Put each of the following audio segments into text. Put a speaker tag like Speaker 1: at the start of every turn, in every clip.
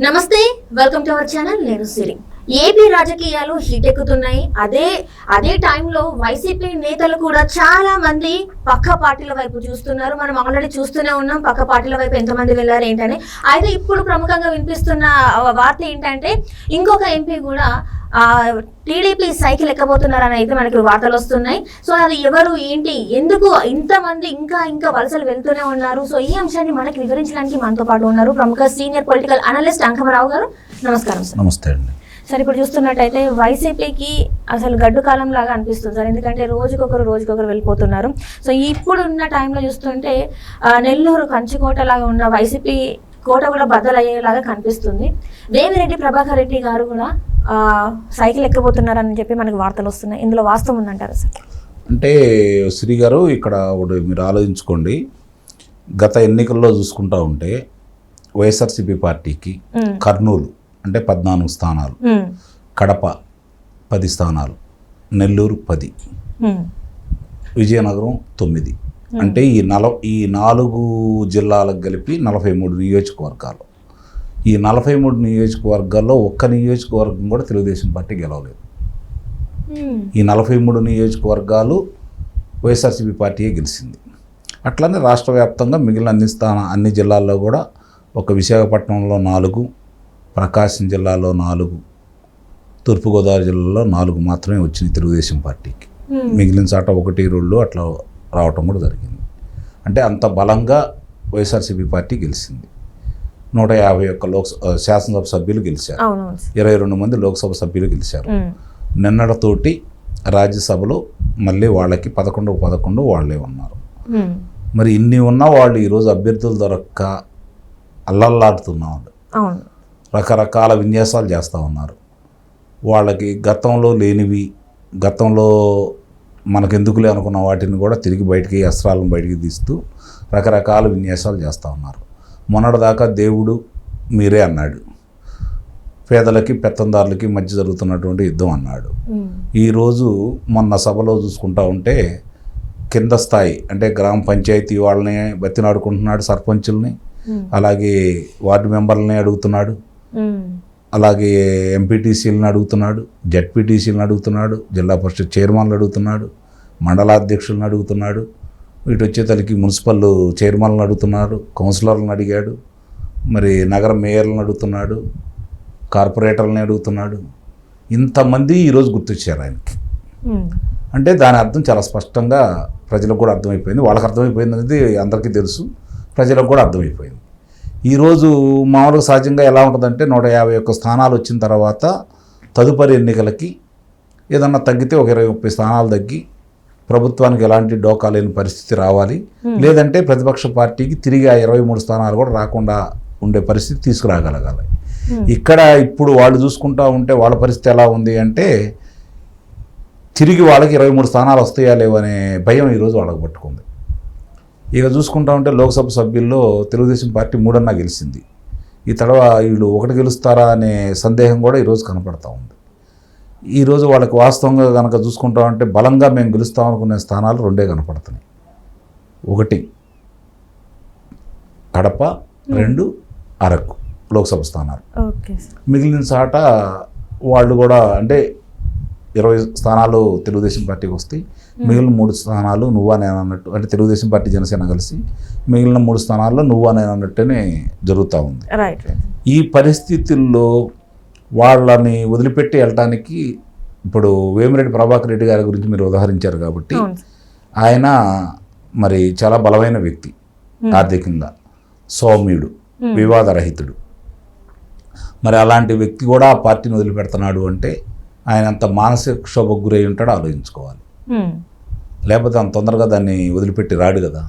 Speaker 1: నమస్తే, welcome to our channel. నేను సిరి. AP రాజకీయాలు హీట్ ఎక్కుతున్నాయి. అదే టైంలో వైసీపీ నేతలు కూడా చాలా మంది పక్క పార్టీల వైపు చూస్తున్నారు. మనం ఆల్రెడీ చూస్తూనే ఉన్నాం పక్క పార్టీల వైపు ఎంతమంది వెళ్ళారు ఏంటని. అయితే ఇప్పుడు ప్రముఖంగా వినిపిస్తున్న వార్త ఏంటంటే ఇంకొక ఎంపీ కూడా టీడీపీ సైకిల్ ఎక్కబోతున్నారని అయితే మనకి వార్తలు వస్తున్నాయి. సో అది ఎవరు, ఏంటి, ఎందుకు ఇంతమంది ఇంకా వలసలు వెళ్తూనే ఉన్నారు? సో ఈ అంశాన్ని మనకి వివరించడానికి మనతో పాటు ఉన్నారు ప్రముఖ సీనియర్ పొలిటికల్ అనలిస్ట్ అంకమరావు గారు. నమస్కారం సార్.
Speaker 2: నమస్తే అండి.
Speaker 1: సార్, ఇప్పుడు చూస్తున్నట్టయితే వైసీపీకి అసలు గడ్డు కాలం లాగా అనిపిస్తుంది సార్. ఎందుకంటే రోజుకొకరు వెళ్ళిపోతున్నారు. సో ఇప్పుడున్న టైంలో చూస్తుంటే నెల్లూరు కంచుకోట లాగా ఉన్న వైసీపీ కోట కూడా బద్దలయ్యేలాగా కనిపిస్తుంది. వేమిరెడ్డి ప్రభాకర్ రెడ్డి గారు కూడా సైకిల్ ఎక్కబోతున్నారని చెప్పి మనకి వార్తలు వస్తున్నాయి. ఇందులో వాస్తవం ఉందంటారు సార్?
Speaker 2: అంటే శ్రీ గారు, ఇక్కడ ఒకటి మీరు ఆలోచించుకోండి. గత ఎన్నికల్లో చూసుకుంటా ఉంటే వైఎస్ఆర్సీపీ పార్టీకి కర్నూలు అంటే 14 స్థానాలు, కడప 10 స్థానాలు, నెల్లూరు 10, విజయనగరం 9, అంటే ఈ 4 జిల్లాలకు కలిపి 43 నియోజకవర్గాలు. ఈ 43 నియోజకవర్గాల్లో ఒక్క నియోజకవర్గం కూడా తెలుగుదేశం పార్టీ గెలవలేదు. ఈ 43 నియోజకవర్గాలు వైఎస్ఆర్సీపీ పార్టీయే గెలిచింది. అట్లనే రాష్ట్ర వ్యాప్తంగా మిగిలిన అన్ని జిల్లాల్లో కూడా ఒక విశాఖపట్నంలో 4, ప్రకాశం జిల్లాలో 4, తూర్పుగోదావరి జిల్లాలో 4 మాత్రమే వచ్చినాయి తెలుగుదేశం పార్టీకి. మిగిలిన చాట 1, 2 అట్లా రావటం కూడా జరిగింది. అంటే అంత బలంగా వైఎస్ఆర్సీపీ పార్టీ గెలిచింది. 151 శాసనసభ సభ్యులు గెలిచారు, 22 మంది లోక్సభ సభ్యులు గెలిచారు. నిన్నటితోటి రాజ్యసభలో మళ్ళీ వాళ్ళకి 11 వాళ్ళే ఉన్నారు. మరి ఇన్ని ఉన్నా వాళ్ళు ఈరోజు అభ్యర్థులు దొరక్క అల్లల్లాడుతున్నారు. రకరకాల విన్యాసాలు చేస్తూ ఉన్నారు. వాళ్ళకి గతంలో లేనివి, గతంలో మనకెందుకులే అనుకున్న వాటిని కూడా తిరిగి బయటికి, అస్త్రాలను బయటికి తీస్తూ రకరకాల విన్యాసాలు చేస్తూ ఉన్నారు. మొన్నటిదాకా దేవుడు మీరే అన్నాడు, పేదలకి పెత్తందారులకి మధ్య జరుగుతున్నటువంటి యుద్ధం అన్నాడు. ఈరోజు మొన్న సభలో చూసుకుంటా ఉంటే కింద స్థాయి అంటే గ్రామ పంచాయతీ వాళ్ళని బతినాడుకుంటున్నాడు, సర్పంచుల్ని, అలాగే వార్డు మెంబర్లని అడుగుతున్నాడు, అలాగే ఎంపీటీసీలను అడుగుతున్నాడు, జడ్పీటీసీలను అడుగుతున్నాడు, జిల్లా పరిషత్ చైర్మన్లు అడుగుతున్నాడు, మండలాధ్యక్షులను అడుగుతున్నాడు, ఇటు వచ్చేతలకి మున్సిపల్ చైర్మన్లను అడుగుతున్నారు, కౌన్సిలర్లను అడిగాడు, మరి నగర మేయర్లను అడుగుతున్నాడు, కార్పొరేటర్లని అడుగుతున్నాడు. ఇంతమంది ఈరోజు గుర్తొచ్చారు ఆయనకి. అంటే దాని అర్థం చాలా స్పష్టంగా ప్రజలకు కూడా అర్థమైపోయింది. వాళ్ళకి అర్థమైపోయింది అనేది అందరికీ తెలుసు, ప్రజలకు కూడా అర్థమైపోయింది. ఈరోజు మామూలుగా సహజంగా ఎలా ఉంటుందంటే 151 స్థానాలు వచ్చిన తర్వాత తదుపరి ఎన్నికలకి ఏదన్నా తగ్గితే ఒక 20-30 స్థానాలు తగ్గి ప్రభుత్వానికి ఎలాంటి డోకా లేని పరిస్థితి రావాలి. లేదంటే ప్రతిపక్ష పార్టీకి తిరిగి ఆ 23 స్థానాలు కూడా రాకుండా ఉండే పరిస్థితి తీసుకురాగలగాలి. ఇక్కడ ఇప్పుడు వాళ్ళు చూసుకుంటా ఉంటే వాళ్ళ పరిస్థితి ఎలా ఉంది అంటే తిరిగి వాళ్ళకి 23 స్థానాలు వస్తాయా లేవనే భయం ఈరోజు వాళ్ళకి పట్టుకుంది. ఇక చూసుకుంటా ఉంటే లోక్సభ సభ్యుల్లో తెలుగుదేశం పార్టీ 3 గెలిచింది. ఈ తడవ వీళ్ళు 1 గెలుస్తారా అనే సందేహం కూడా ఈరోజు కనపడతా ఉంది. ఈరోజు వాళ్ళకి వాస్తవంగా కనుక చూసుకుంటా ఉంటే బలంగా మేము గెలుస్తాం అనుకునే స్థానాలు 2 కనపడుతున్నాయి. 1 కడప, 2 అరకు లోక్సభ స్థానాలు. మిగిలిన చాట వాళ్ళు కూడా అంటే 20 స్థానాలు తెలుగుదేశం పార్టీకి వస్తాయి. మిగిలిన 3 స్థానాలు నువ్వా నేను అన్నట్టు, అంటే తెలుగుదేశం పార్టీ జనసేన కలిసి మిగిలిన 3 స్థానాల్లో నువ్వా నేను అన్నట్టునే జరుగుతూ ఉంది. ఈ పరిస్థితుల్లో వాళ్ళని వదిలిపెట్టి వెళ్ళటానికి ఇప్పుడు వేమిరెడ్డి ప్రభాకర్ రెడ్డి గారి గురించి మీరు ఉదాహరించారు కాబట్టి ఆయన మరి చాలా బలమైన వ్యక్తి, ఆర్థికంగా సౌమ్యుడు, వివాదరహితుడు. మరి అలాంటి వ్యక్తి కూడా ఆ పార్టీని వదిలిపెడుతున్నాడు అంటే ఆయన అంత మానసిక క్షోభకు గురై ఉంటాడో ఆలోచించుకోవాలి. లేకపోతే అంత తొందరగా దాన్ని వదిలిపెట్టి రాడు కదా.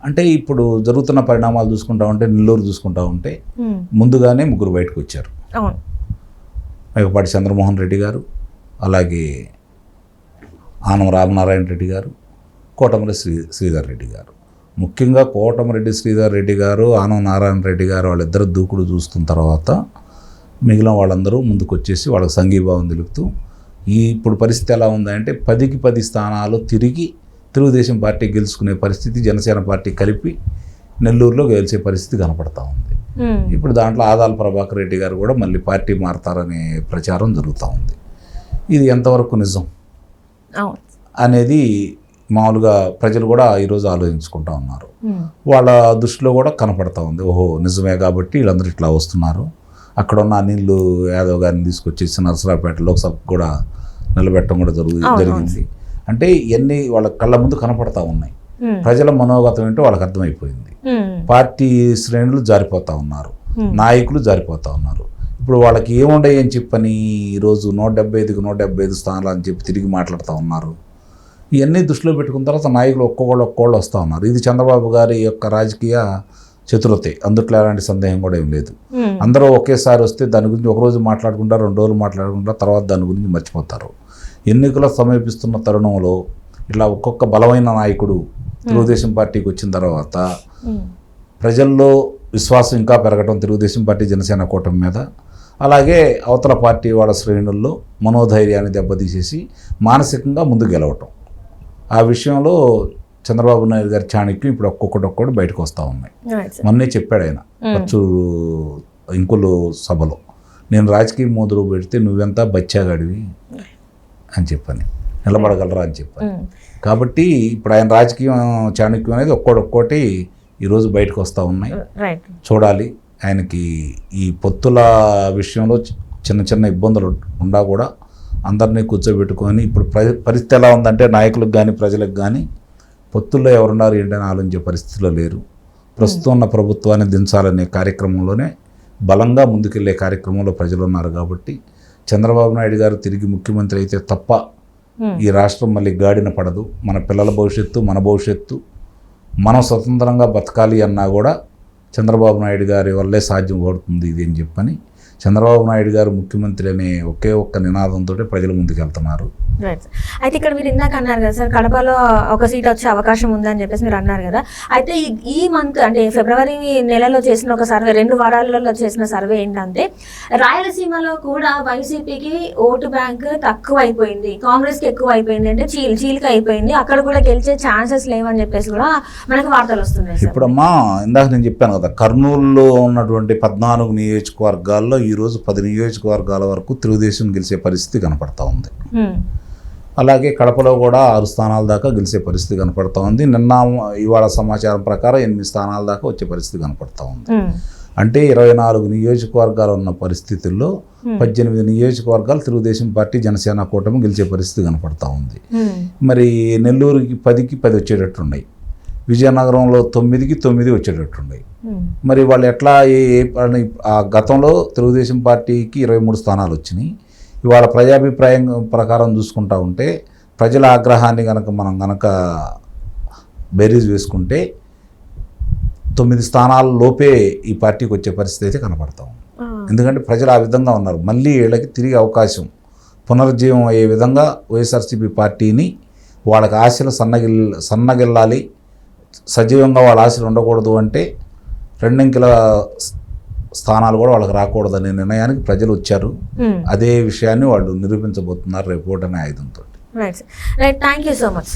Speaker 2: అంటే ఇప్పుడు జరుగుతున్న పరిణామాలు చూసుకుంటా ఉంటే నెల్లూరు చూసుకుంటా ఉంటే ముందుగానే 3 బయటకు వచ్చారు. మేకపాటి చంద్రమోహన్ రెడ్డి గారు, అలాగే ఆనం రామనారాయణ రెడ్డి గారు, కోటమిరెడ్డి శ్రీధర్ రెడ్డి గారు. ముఖ్యంగా కోటమిరెడ్డి శ్రీధర్ రెడ్డి గారు, ఆనం నారాయణ రెడ్డి గారు వాళ్ళిద్దరు దూకుడు చూస్తున్న తర్వాత మిగిలిన వాళ్ళందరూ ముందుకు వచ్చేసి వాళ్ళకి సంఘీభావం తెలుపుతూ ఇప్పుడు పరిస్థితి ఎలా ఉందంటే 10కి 10 స్థానాలు తిరిగి తెలుగుదేశం పార్టీ గెలుచుకునే పరిస్థితి, జనసేన పార్టీ కలిపి నెల్లూరులో గెలిచే పరిస్థితి కనపడతా ఉంది. ఇప్పుడు దాంట్లో ఆదాల ప్రభాకర్ రెడ్డి గారు కూడా మళ్ళీ పార్టీ మారతారనే ప్రచారం జరుగుతూ ఉంది. ఇది ఎంతవరకు నిజం అనేది మామూలుగా ప్రజలు కూడా ఈరోజు ఆలోచించుకుంటా ఉన్నారు. వాళ్ళ దృష్టిలో కూడా కనపడతా ఉంది, ఓహో నిజమే కాబట్టి వీళ్ళందరూ ఇట్లా వస్తున్నారు. అక్కడ ఉన్న అనిల్ యాదవ్ గారిని తీసుకొచ్చేసి నరసరావుపేట లోక్సభకు కూడా నిలబెట్టడం కూడా జరిగింది. అంటే ఇవన్నీ వాళ్ళ కళ్ళ ముందు కనపడతా ఉన్నాయి. ప్రజల మనోగతం ఏంటో వాళ్ళకి అర్థమైపోయింది. పార్టీ శ్రేణులు జారిపోతూ ఉన్నారు, నాయకులు జారిపోతూ ఉన్నారు. ఇప్పుడు వాళ్ళకి ఏముండయి అని చెప్పని ఈరోజు 175కి 175 స్థానాలు అని చెప్పి తిరిగి మాట్లాడుతూ ఉన్నారు. ఇవన్నీ దృష్టిలో పెట్టుకున్న తర్వాత నాయకులు ఒక్కోళ్ళు వస్తూ ఉన్నారు. ఇది చంద్రబాబు గారి యొక్క రాజకీయ చతురతే, అందుట్లో ఎలాంటి సందేహం కూడా ఏం లేదు. అందరూ ఒకేసారి వస్తే దాని గురించి ఒకరోజు మాట్లాడుకుంటారు, 2 రోజులు మాట్లాడుకుంటారు, తర్వాత దాని గురించి మర్చిపోతారు. ఎన్నికల సమీపిస్తున్న తరుణంలో ఇట్లా ఒక్కొక్క బలమైన నాయకుడు తెలుగుదేశం పార్టీకి వచ్చిన తర్వాత ప్రజల్లో విశ్వాసం ఇంకా పెరగటం తెలుగుదేశం పార్టీ జనసేన కూటమి మీద, అలాగే అవతల పార్టీ వాళ్ళ శ్రేణుల్లో మనోధైర్యాన్ని దెబ్బతీసేసి మానసికంగా ముందుకు గెలవటం. ఆ విషయంలో చంద్రబాబు నాయుడు గారి చాణక్యం ఇప్పుడు ఒక్కొక్కటి బయటకు వస్తూ ఉన్నాయి. మొన్నే చెప్పాడు ఆయన పచ్చూరు ఇంకులు సభలో, నేను రాజకీయ మోదురు పెడితే నువ్వెంత బచ్చాగాడివి అని చెప్పని, నిలబడగలరా అని చెప్పాను. కాబట్టి ఇప్పుడు ఆయన రాజకీయం చాణక్యం అనేది ఒక్కొక్కటి ఈరోజు బయటకు వస్తూ ఉన్నాయి. చూడాలి, ఆయనకి ఈ పొత్తుల విషయంలో చిన్న ఇబ్బందులు ఉండా కూడా అందరినీ కూర్చోబెట్టుకొని ఇప్పుడు పరిస్థితి ఎలా ఉందంటే నాయకులకు కానీ ప్రజలకు కానీ పొత్తుల్లో ఎవరున్నారు ఏంటని ఆలోచించే పరిస్థితిలో లేరు. ప్రస్తుతం ఉన్న ప్రభుత్వాన్ని దించాలనే కార్యక్రమంలోనే బలంగా ముందుకెళ్లే కార్యక్రమంలో ప్రజలు ఉన్నారు. కాబట్టి చంద్రబాబు నాయుడు గారు తిరిగి ముఖ్యమంత్రి అయితే తప్ప ఈ రాష్ట్రం మళ్ళీ గాడిన పడదు. మన పిల్లల భవిష్యత్తు, మన భవిష్యత్తు, మనం స్వతంత్రంగా బతకాలి అన్నా కూడా చంద్రబాబు నాయుడు గారి వల్లే సాధ్యం పడుతుంది ఇది అని చెప్పని చంద్రబాబు నాయుడు గారు ముఖ్యమంత్రి అనే ఒక్క నినాదంతో ప్రజల ముందుకు వెళ్తున్నారు.
Speaker 1: అయితే ఇక్కడ మీరు ఇందాక అన్నారు కదా సార్, కడపలో ఒక సీట్ వచ్చే అవకాశం ఉందని చెప్పేసి మీరు అన్నారు కదా. అయితే ఈ మంత్ అంటే ఫిబ్రవరి నెలలో చేసిన ఒక సర్వే, 2 వారాలలో చేసిన సర్వే ఏంటంటే రాయలసీమలో కూడా వైసీపీకి ఓటు బ్యాంక్ తక్కువ అయిపోయింది, కాంగ్రెస్కి ఎక్కువ అయిపోయింది, అంటే చీలిక అయిపోయింది, అక్కడ కూడా గెలిచే ఛాన్సెస్ లేవని చెప్పేసి కూడా మనకు వార్తలు వస్తున్నాయి.
Speaker 2: ఇప్పుడమ్మా ఇందాక నేను చెప్పాను కదా, కర్నూలులో ఉన్నటువంటి 14 నియోజకవర్గాల్లో ఈరోజు 10 నియోజకవర్గాల వరకు తెలుగుదేశం గెలిచే పరిస్థితి కనపడతా ఉంది. అలాగే కడపలో కూడా 6 స్థానాల దాకా గెలిచే పరిస్థితి కనపడతా ఉంది. ఇవాళ సమాచారం ప్రకారం 8 స్థానాల దాకా వచ్చే పరిస్థితి కనపడతా ఉంది. అంటే 24 నియోజకవర్గాలు ఉన్న పరిస్థితుల్లో 18 నియోజకవర్గాలు తెలుగుదేశం పార్టీ జనసేన కూటమి గెలిచే పరిస్థితి కనపడతా ఉంది. మరి నెల్లూరుకి 10కి 10 వచ్చేటట్టున్నాయి, విజయనగరంలో 9కి 9 వచ్చేటట్టున్నాయి. మరి వాళ్ళు ఎట్లా ఆ గతంలో తెలుగుదేశం పార్టీకి 23 స్థానాలు వచ్చినాయి. ఇవాళ ప్రజాభిప్రాయం ప్రకారం చూసుకుంటా ఉంటే ప్రజల ఆగ్రహాన్ని మనం బేరీజ్ వేసుకుంటే 9 స్థానాల లోపే ఈ పార్టీకి వచ్చే పరిస్థితి అయితే కనపడతాం. ఎందుకంటే ప్రజలు ఆ విధంగా ఉన్నారు. మళ్ళీ వీళ్ళకి తిరిగి అవకాశం పునరుజ్జీవం అయ్యే విధంగా వైఎస్ఆర్సీపీ పార్టీని వాళ్ళకి ఆశలు సన్నగిల్లాలి, సజీవంగా వాళ్ళ ఆశలు ఉండకూడదు అంటే 2 అంకెల స్థానాలు కూడా వాళ్ళకి రాకూడదనే నిర్ణయానికి ప్రజలు వచ్చారు. అదే విషయాన్ని వాళ్ళు నిరూపించబోతున్నారు రేపు ఓటనే ఆయుధంతో.
Speaker 1: Right, thank you so much.